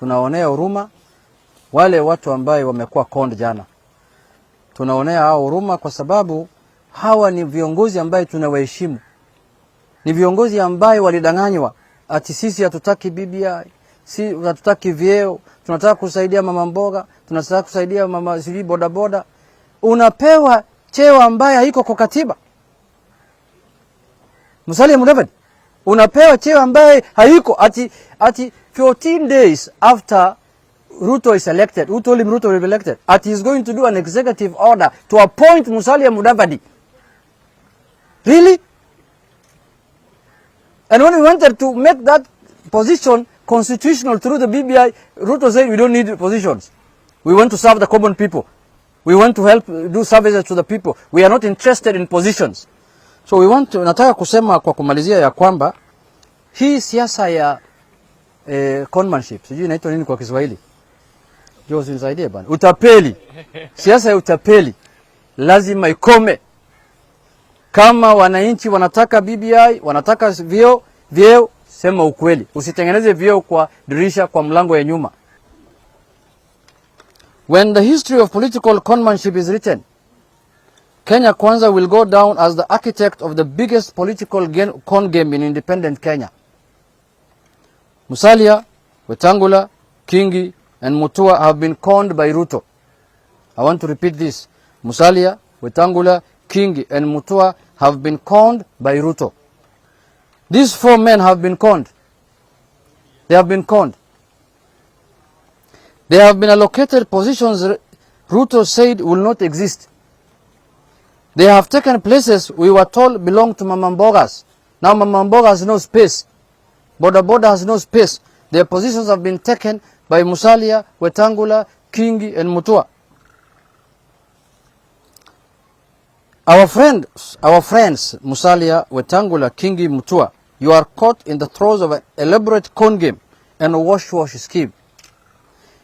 tunaonea huruma wale watu ambao wamekuwa conned jana. Tunaonea hao huruma kwa sababu hawa ni viongozi ambao tunawaheshimu. Ni viongozi ambao walidanganywa ati sisi hatutaki BBI, si hatutaki vyeo, tunataka kusaidia mama mboga, tunataka kusaidia mama sisi boda boda. Unapewa cheo ambaye haiko kwa katiba. Musalia Mudavadi unapewa cheo ambaye haiko ati 14 days after Ruto is elected. Who told him Ruto will be elected? At he is going to do an executive order to appoint Musalia Mudavadi. Really? And when we wanted to make that position constitutional through the BBI, Ruto said we don't need positions. We want to serve the common people. We want to help do services to the people. We are not interested in positions. So we want to, nataka kusema kwa kumalizia ya kwamba hii siasa ya conmanship, sijui inaitwa nini kwa Kiswahili? Jose nisaidie bana. Utapeli. Siasa ya utapeli lazima ikome. Kama wananchi wanataka BBI, wanataka vyeo, sema ukweli. Usitengeneze vyeo kwa dirisha, kwa mlango ya nyuma. When the history of political conmanship is written, Kenya Kwanza will go down as the architect of the biggest political con game in independent Kenya. Musalia, Wetangula, Kingi, and Mutua have been conned by Ruto. I want to repeat this. Musalia, Wetangula, Kingi, and Mutua have been conned by Ruto. These 4 men have been conned. They have been conned. They have been allocated positions Ruto said will not exist. They have taken places we were told belong to Mama Mbogas. Now Mama Mboga has no space. Boda Boda has no space. Their positions have been taken by Musalia, Wetangula, Kingi, and Mutua. Our friends, Musalia, Wetangula, Kingi, Mutua, you are caught in the throes of an elaborate con game and a wash-wash scheme.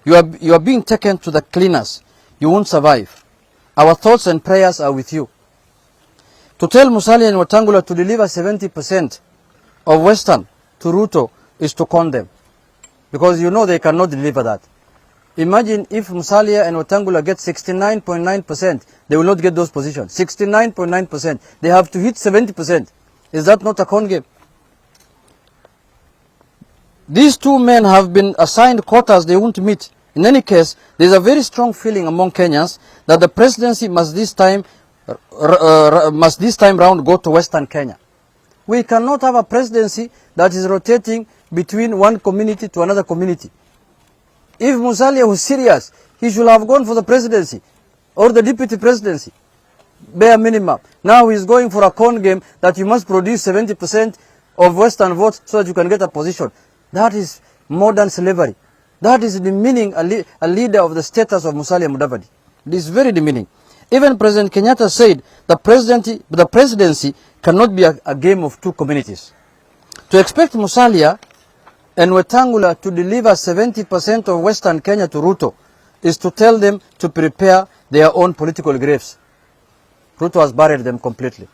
You are being taken to the cleaners. You won't survive. Our thoughts and prayers are with you. To tell Musalia and Wetangula to deliver 70% of Western to Ruto is to con them. Because you know they cannot deliver that. Imagine if Musalia and Wetangula get 69.9%, they will not get those positions. 69.9%. They have to hit 70%. Is that not a con game? These 2 men have been assigned quotas they won't meet. In any case, there is a very strong feeling among Kenyans that the presidency must this time round go to Western Kenya. We cannot have a presidency that is rotating between one community to another community. If Musalia was serious, he should have gone for the presidency or the deputy presidency, bare minimum. Now he's going for a con game that you must produce 70% of Western votes so that you can get a position. That is modern slavery. That is demeaning a leader of the status of Musalia Mudavadi. This is very demeaning. Even President Kenyatta said the presidency cannot be a game of 2 communities. To expect Musalia and Wetangula to deliver 70% of Western Kenya to Ruto is to tell them to prepare their own political graves. Ruto has buried them completely.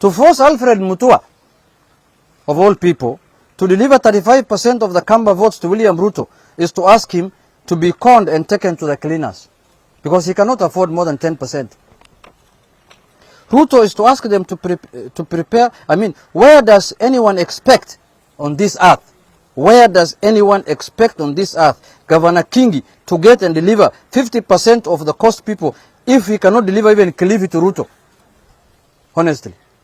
To force Alfred Mutua, of all people, to deliver 35% of the Kamba votes to William Ruto is to ask him to be conned and taken to the cleaners. Because he cannot afford more than 10%. Ruto is to ask them to prepare. I mean, where does anyone expect on this earth? Where does anyone expect on this earth Governor Kingi to get and deliver 50% of the cost people if he cannot deliver even Kilifi to Ruto? Honestly.